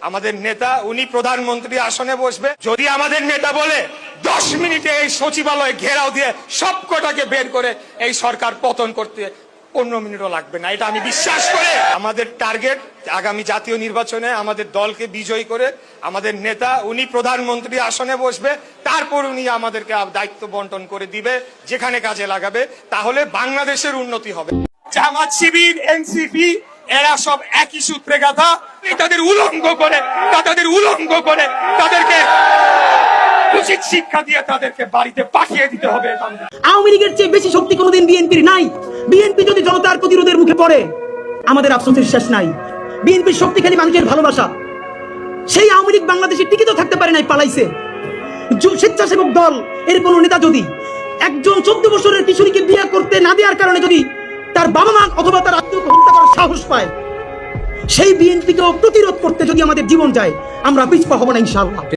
আমাদের নেতা উনি প্রধানমন্ত্রী আসনে বসবে। যদি আমাদের নেতা বলে 10 মিনিটে এই সচিবালয় ঘেরাও দিয়ে সবকটাকে বের করে এই সরকার পতন করতে 15 মিনিটও লাগবে না, এটা আমি বিশ্বাস করে আমাদের টার্গেট আগামী জাতীয় নির্বাচনে আমাদের দলকে বিজয়ী করে আমাদের নেতা উনি প্রধানমন্ত্রী আসনে বসবে, তারপর উনি আমাদেরকে দায়িত্ব বন্টন করে দিবে যেখানে কাজে লাগাবে, তাহলে বাংলাদেশের উন্নতি হবে। জামাত শিবির এনসিপি এরা সব একই সূত্রে গাথা, তাদের উলঙ্গ করে তাদেরকে উচিত শিক্ষা দিয়ে তাদেরকে বাড়িতে পাঠিয়ে দিতে হবে। আওয়ামী লীগের চেয়ে বেশি শক্তি কোনোদিন বিএনপির নাই। বিএনপি যদি জনতার প্রতিরোধের মুখে পড়ে আমাদের আফসোসের শেষ নাই। বিএনপির শক্তিশালী মানুষের ভালোবাসা, সেই আওয়ামী লীগ বাংলাদেশে টিকিত থাকতে পারে নাই, পালাইছে। স্বেচ্ছাসেবক দল এর কোন নেতা যদি একজন 14 বছরের কিশোরীকে বিয়ে করতে না দেওয়ার কারণে যদি তার বাবা মা অথবা তার আত্মীয়কে হত্যা করার সাহস পায়, সেই বিএনপিকে প্রতিরোধ করতে যদি আমাদের জীবন যায়, আমরা পিছপা হব না ইনশাআল্লাহ।